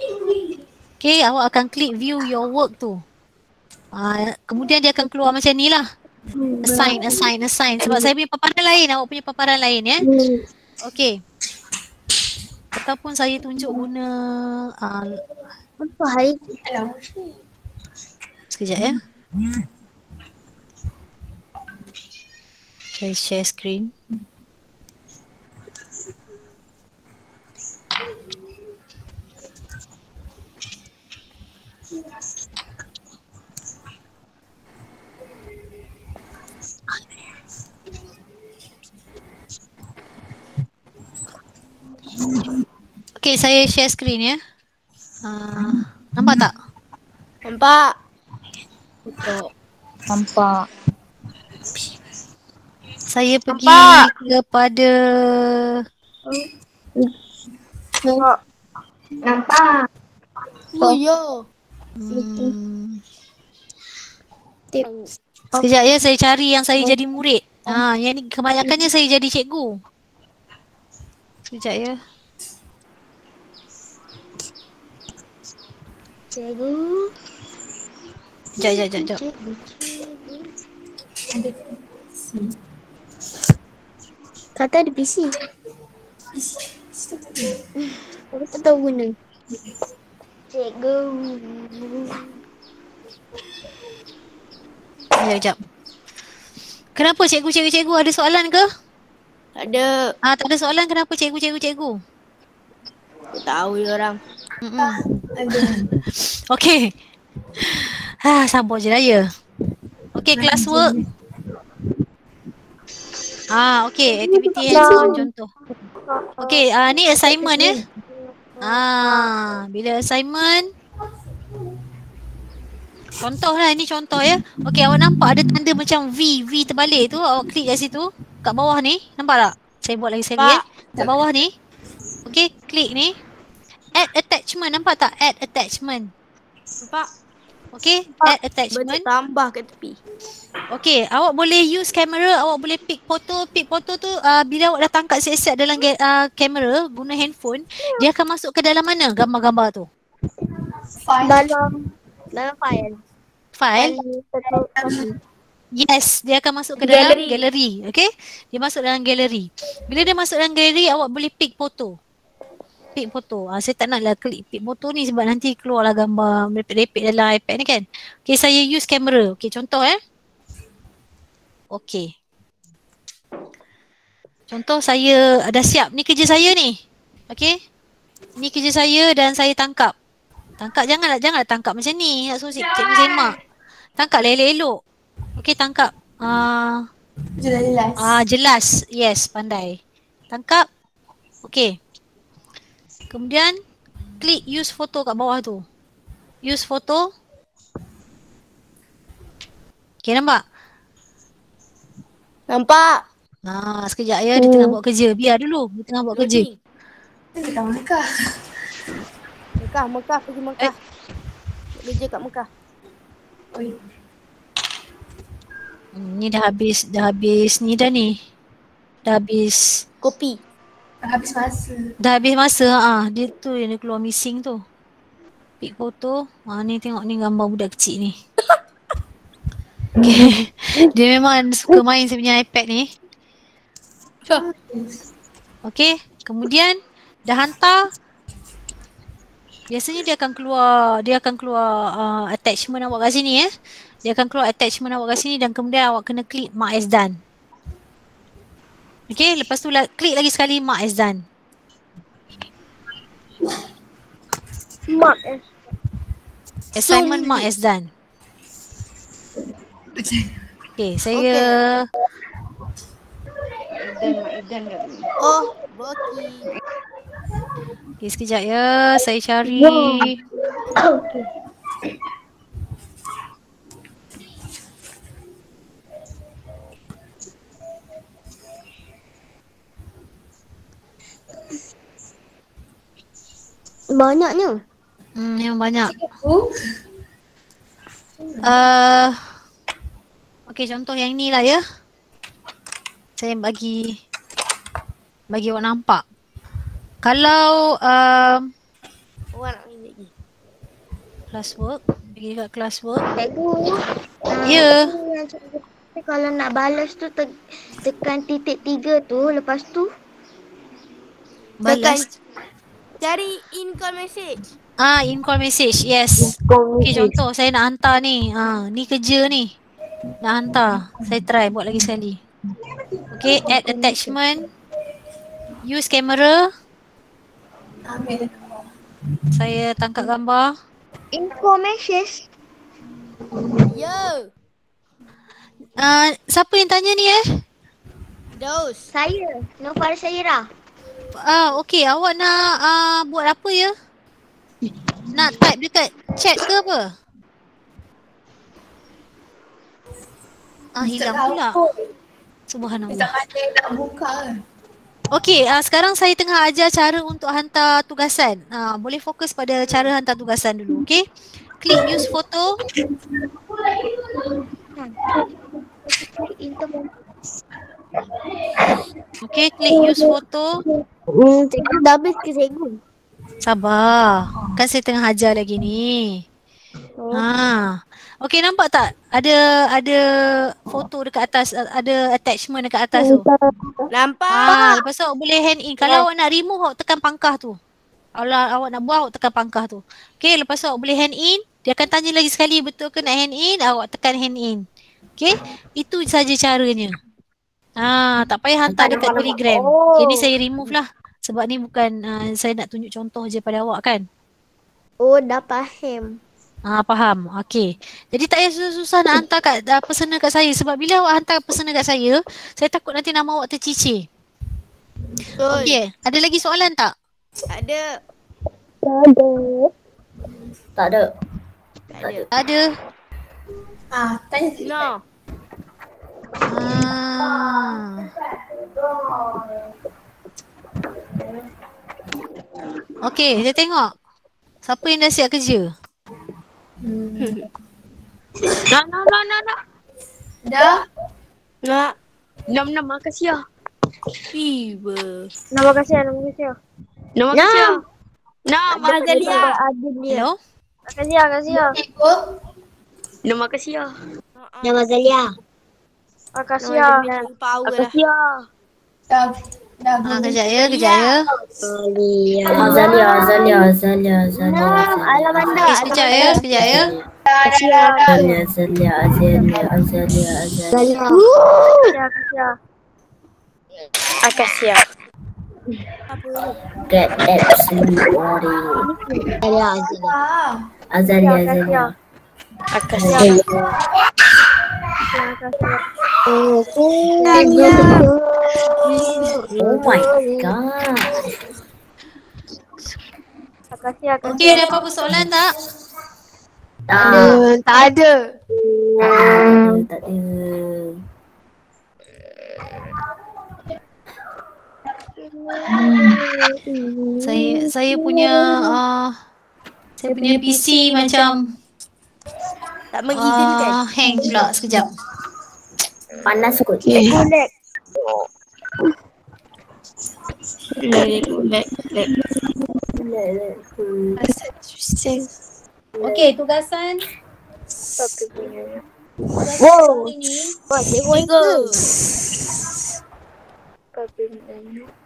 Okay, awak akan klik view your work tu. Kemudian dia akan keluar macam ni lah. Assign. Sebab saya punya paparan lain, awak punya paparan lain ya. Okay. Ataupun saya tunjuk guna Apa hari? sekejap ya. Saya share screen. Okay, saya share screen ya. Nampak tak? Nampak. Nampak. Saya pergi Nampak. kepada Nampak. Oh ya. sekejap ya, saya cari yang saya jadi murid. Yang ni kebanyakannya saya jadi cikgu. Sekejap ya. Cikgu. Sekejap. Kata ada PC. Aku tak tahu guna. Cikgu. Sekejap. Kenapa cikgu ada soalan ke? Ada. Tak ada soalan, kenapa cikgu? Aku tahu je orang. Okay. Sabar je raya. Okay, classwork. Okay, activity hands-on contoh. Okay, ni assignment ya. Bila assignment, contoh lah, ni contoh ya. Okay, awak nampak ada tanda macam V terbalik tu, awak klik kat situ. Kat bawah ni, nampak tak? Saya buat lagi sekali ya. Kat bawah ni. Okay, klik ni. Add attachment, nampak tak? Add attachment. Nampak? Okay, add attachment. Benda tambah kat tepi. Okay, awak boleh use kamera, awak boleh pick foto. Pick foto tu bila awak dah tangkap siap-siap dalam kamera guna handphone, dia akan masuk ke dalam mana gambar-gambar tu? Dalam file. File? Yes, dia akan masuk ke dalam gallery. Okay, dia masuk dalam gallery. Bila dia masuk dalam gallery, awak boleh pick foto. Saya tak naklah klik pick foto ni sebab nanti keluarlah gambar merepek-repek dalam iPad ni kan. Okay, saya use kamera. Okay, contoh Okay. Contoh saya dah siap. Ni kerja saya ni. Okay. Ni kerja saya dan saya tangkap. Janganlah tangkap macam ni. Nak suruh cikgu semak. Tangkap elok-elok. Okay, tangkap. Jelas. Jelas. Yes, pandai. Tangkap. Okay. Kemudian klik use photo kat bawah tu. Use photo. Okay, nampak? Nampak? Sekejap ya, dia tengah buat kerja. Biar dulu, dia tengah buat kerja. Mekah. Mekah, pergi Mekah. Kerja kat Mekah. Ni dah habis ni dah ni. Dah habis Kopi. Dah habis masa. Dia tu yang dia keluar missing tu. Pick foto. Ni tengok ni gambar budak kecil ni. Okay. Dia memang suka main saya punya iPad ni. Okay. Kemudian dah hantar. Biasanya dia akan keluar attachment awak kat sini . Dia akan keluar attachment awak kat sini dan kemudian awak kena klik mark as done. Okay, lepas tu klik lagi sekali mark as done. Assignment mark as done. Okay, saya Boki. Okay, sekejap ya, saya cari. Banyaknya. Memang banyak. Okey, contoh yang ni lah ya. Saya bagi awak nampak. Kalau Orang nak main lagi. classwork, pergi dekat classwork. Cikgu. Ya. Yang cikgu kata kalau nak balas tu tekan titik 3 tu, lepas tu Balas. Cari in call message. In call message. Yes. Okey, contoh saya nak hantar ni. Ni kerja ni. Nak hantar. Saya try buat lagi sekali. Okey, add attachment. Use camera. Ambil. Saya tangkap gambar. info message. Yo. Siapa yang tanya ni Dos. Saya, Nofar Syairah. Okey, awak nak buat apa ya? Nak type dekat chat ke apa? Hilang pula. Subhanallah. Tak ada yang nak buka ke? Okey, sekarang saya tengah ajar cara untuk hantar tugasan. Boleh fokus pada cara hantar tugasan dulu, okey? Klik use photo. Okey, klik use photo. Cikgu dah habis ke cikgu? Sabar. Kan saya tengah ajar lagi ni. Okey, nampak tak? Ada foto dekat atas, ada attachment dekat atas tu. Nampak. Lepas tu awak boleh hand in. Kalau awak nak remove, awak tekan pangkah tu. Kalau awak nak buang, awak tekan pangkah tu. Okey, lepas tu awak boleh hand in. Dia akan tanya lagi sekali betul ke nak hand in, awak tekan hand in. Okey, itu saja caranya. Tak payah hantar dekat Telegram. Okay, ni saya remove lah. Sebab ni bukan saya nak tunjuk contoh je pada awak kan. Oh, dah faham. Faham. Okey. Jadi tak payah susah-susah nak hantar personal kat saya. Sebab bila awak hantar personal kat saya takut nanti nama awak tercicir. Okey. Ada lagi soalan tak? Ada. Tak ada. Ada. Tanya sikit. No. Okey, kita tengok. Siapa yang dah siap kerja? Nak. Dah? Nak. Nam makasih ya. Tiba. Nama kasih. Nama makasih ya. Nak Mazalia. Hello? Makasih. Cikgu? Nama makasih ya. Nama Zalia. Makasih ya. Power lah. Makasih ya. Dah. Kejap ya. Azalia. Alam anda. Sekejap ya. Azalia. Makasih ya. Get absolute worry. Azalia. Oh my god. Okey, ada apa-apa soalan tak? Tak ada. Tak ada. Saya punya PC macam Tak mengizinkan. hang pula sekejap. Panas kot. Okey, tugasan. Wow. Ini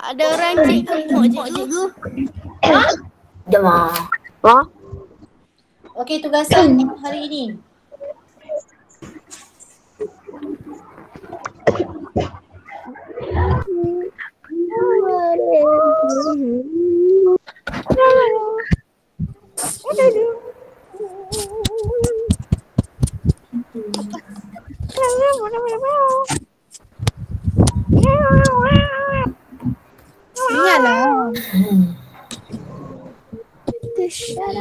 Ada orang cikgu. Cikgu. Jom. okey, tugasan hari ini. Ingatlah.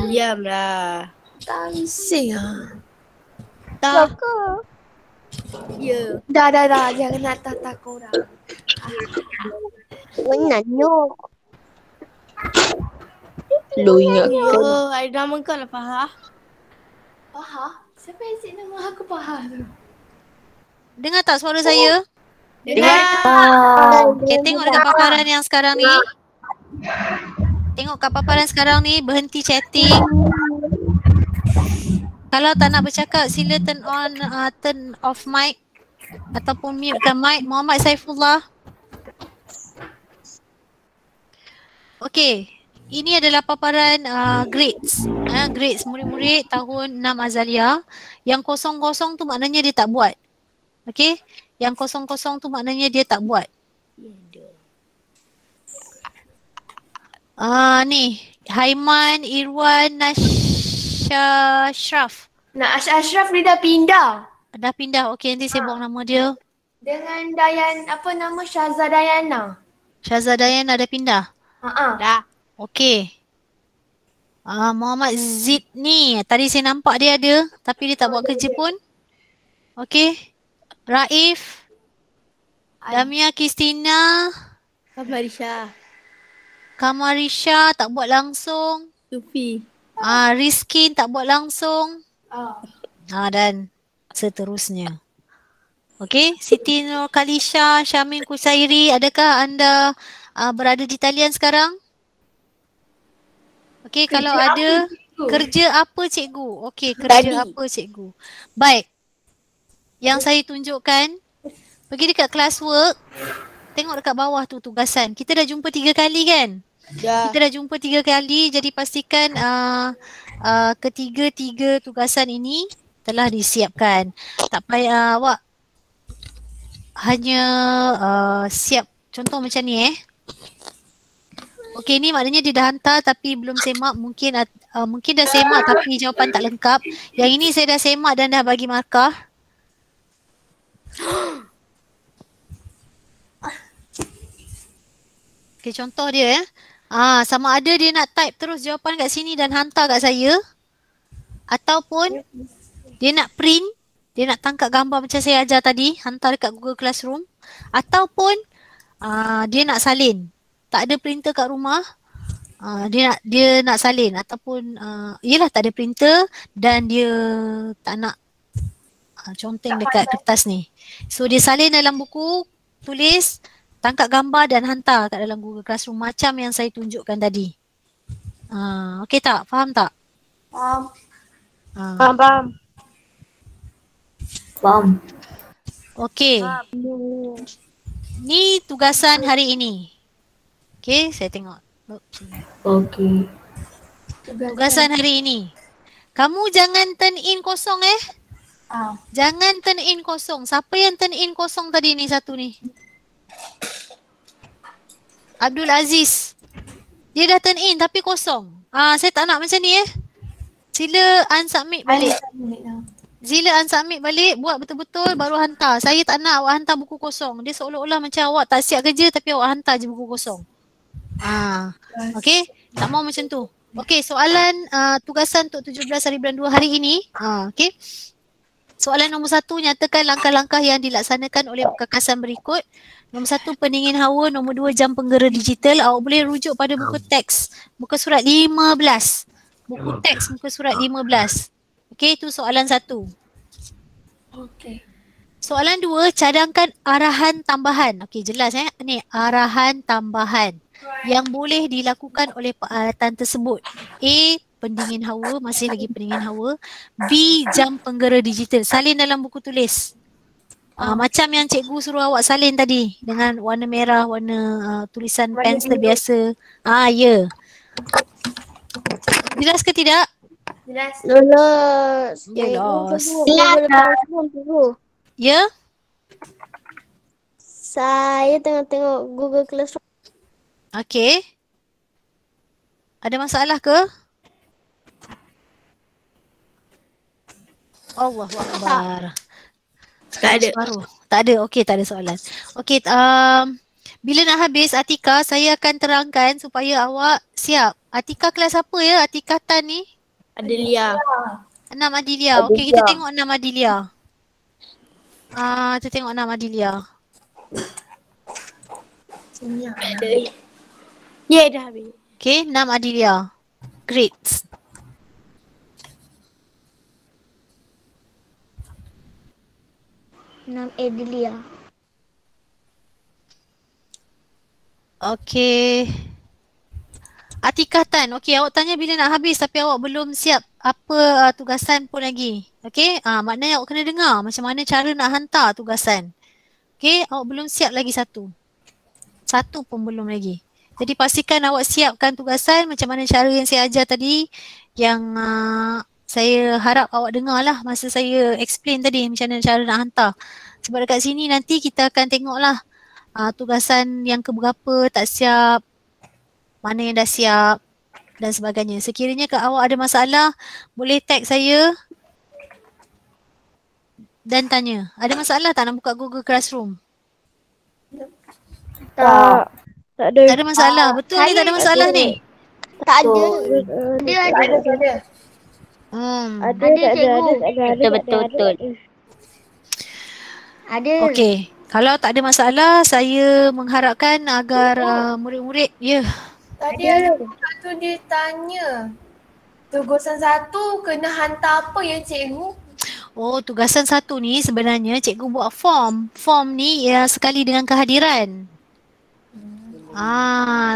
Diamlah. Tangsing ah. Tak. Ya. Dah. Jangan nak tata korang. Menanyuk. Lu ingatkan. Oh, ada nama kau lah Fahah. Fahah? Siapa yang isi nama aku Fahah tu? Dengar tak suara saya? Dengar. Okay, tengok dekat paparan yang sekarang ni. Tengok kat paparan sekarang ni, berhenti chatting. Kalau tak nak bercakap, sila turn off mic ataupun mutekan mic. Muhammad Saifullah. Okay, ini adalah paparan grades. Grades murid-murid tahun 6 Azalia. Yang kosong-kosong tu maknanya dia tak buat. Okay, yang kosong-kosong tu maknanya dia tak buat. Ni Haiman, Irwan, Nasha, Ashraf. Nak Ashraf dia dah pindah. Dah pindah. Okey, nanti saya buang nama dia. Dengan Dayan, apa nama Syaza Dayana. Syaza Dayana dah pindah. Dah. Okey. Muhammad Zid ni, tadi saya nampak dia ada tapi dia tak buat kerja pun. Okey. Raif, Damia Kristina, Kamarisha tak buat langsung. Sufi. Rizkin tak buat langsung. Dan seterusnya. Okey, Siti Nur Kalisha, Syamin Kusairi, adakah anda berada di talian sekarang? Okey, kalau ada, kerja apa cikgu? Okey, kerja apa cikgu? Baik. Yang saya tunjukkan, pergi dekat classwork, tengok dekat bawah tu tugasan. Kita dah jumpa 3 kali kan? Ya. Kita dah jumpa 3 kali, jadi pastikan ketiga-tiga tugasan ini telah disiapkan. Tak payah awak hanya siap contoh macam ni Okey, ni maknanya dia dah hantar tapi belum semak. Mungkin dah semak tapi jawapan tak lengkap. Yang ini saya dah semak dan dah bagi markah. Okey, contoh dia sama ada dia nak type terus jawapan kat sini dan hantar kat saya, ataupun dia nak print, dia nak tangkap gambar macam saya ajar tadi, hantar dekat Google Classroom, ataupun dia nak salin. Tak ada printer kat rumah, dia nak salin, ataupun yelah tak ada printer dan dia tak nak conteng dekat kertas ni. So dia salin dalam buku, tulis, tangkap gambar dan hantar kat dalam Google Classroom macam yang saya tunjukkan tadi. Okey tak? Faham tak? Faham. Faham. Okey. Ni tugasan hari ini. Okey, saya tengok. Okey. Tugasan hari ini. Kamu jangan turn in kosong Jangan turn in kosong. Siapa yang turn in kosong tadi ni satu ni? Abdul Aziz. Dia dah turn in tapi kosong. Saya tak nak macam ni Sila unsubmit balik. Sila unsubmit balik, buat betul-betul baru hantar. Saya tak nak awak hantar buku kosong. Dia seolah-olah macam awak tak siap kerja tapi awak hantar je buku kosong. Okey, tak mau macam tu. Okey, soalan tugasan untuk 17 hari bulan 2 hari ini. Okey. Soalan nombor 1, nyatakan langkah-langkah yang dilaksanakan oleh perkakasan berikut. Nombor 1, pendingin hawa. Nombor 2, jam penggera digital. Awak boleh rujuk pada buku teks, muka surat 15. Buku teks muka surat 15. Okey, itu soalan 1. Okey. Soalan 2, cadangkan arahan tambahan. Okey, jelas ni arahan tambahan yang boleh dilakukan oleh peralatan tersebut. A, pendingin hawa, masih lagi pendingin hawa. B, jam penggera digital. Salin dalam buku tulis. Macam yang cikgu suruh awak salin tadi dengan warna merah, warna tulisan pensel biasa. Ya. Jelas ke tidak? Jelas. Lolos. Ya? Saya tengah tengok Google Classroom. Okey. Ada masalah ke? Allahuakbar. Tak ada. Tak ada. Okey, tak ada soalan. Okey, bila nak habis Atika, saya akan terangkan supaya awak siap. Atika kelas apa Atika Tan ni? Adelia. 6 Adilia. Okey, kita tengok 6 Adilia. Kita tengok 6 Adilia. Ya, dah habis. Okey, 6 Adilia. grades. Nam Adelia. Okey. Atikah Tan, okey awak tanya bila nak habis tapi awak belum siap apa tugasan pun lagi. Okey, maknanya awak kena dengar macam mana cara nak hantar tugasan. Okey, awak belum siap lagi satu. Satu pun belum lagi. Jadi pastikan awak siapkan tugasan macam mana cara yang saya ajar tadi yang saya harap awak dengar lah masa saya explain tadi macam mana cara nak hantar. Sebab dekat sini nanti kita akan tengoklah tugasan yang keberapa tak siap, mana yang dah siap dan sebagainya. Sekiranya awak ada masalah, boleh tag saya dan tanya. Ada masalah tak nak buka Google Classroom? Tak. Tak ada. Tak ada masalah. Betul ni tak ada masalah ni? Tak ada. Ada. Ada cikgu. Betul. Ada. Okey. Kalau tak ada masalah, saya mengharapkan agar murid-murid, Tadi ada satu dia tanya. Tugasan 1 kena hantar apa ya cikgu? Oh, tugasan 1 ni sebenarnya cikgu buat form. Form ni sekali dengan kehadiran.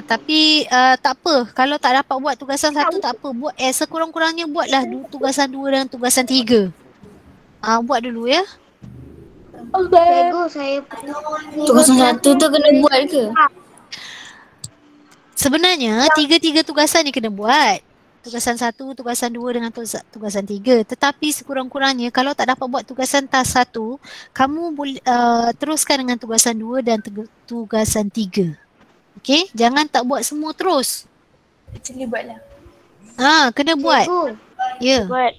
Tapi tak apa. Kalau tak dapat buat tugasan 1 tak apa. Buat sekurang-kurangnya buatlah tugasan 2 dan tugasan 3. Buat dulu ya. Cikgu saya Tugasan 1 tu kena buat ke? Sebenarnya tiga tugasan ni kena buat. Tugasan 1, tugasan 2 dengan tugasan 3. Tetapi sekurang-kurangnya kalau tak dapat buat tugasan task 1, kamu boleh teruskan dengan tugasan 2 dan tugasan 3. Okey, jangan tak buat semua terus. Actually buatlah. Kena buat. Cikgu, Ya. buat.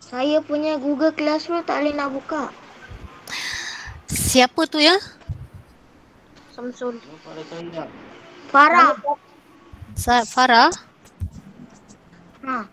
Saya punya Google Classroom tak boleh nak buka. Siapa tu ya? Samsul. Farah. Farah? Ha.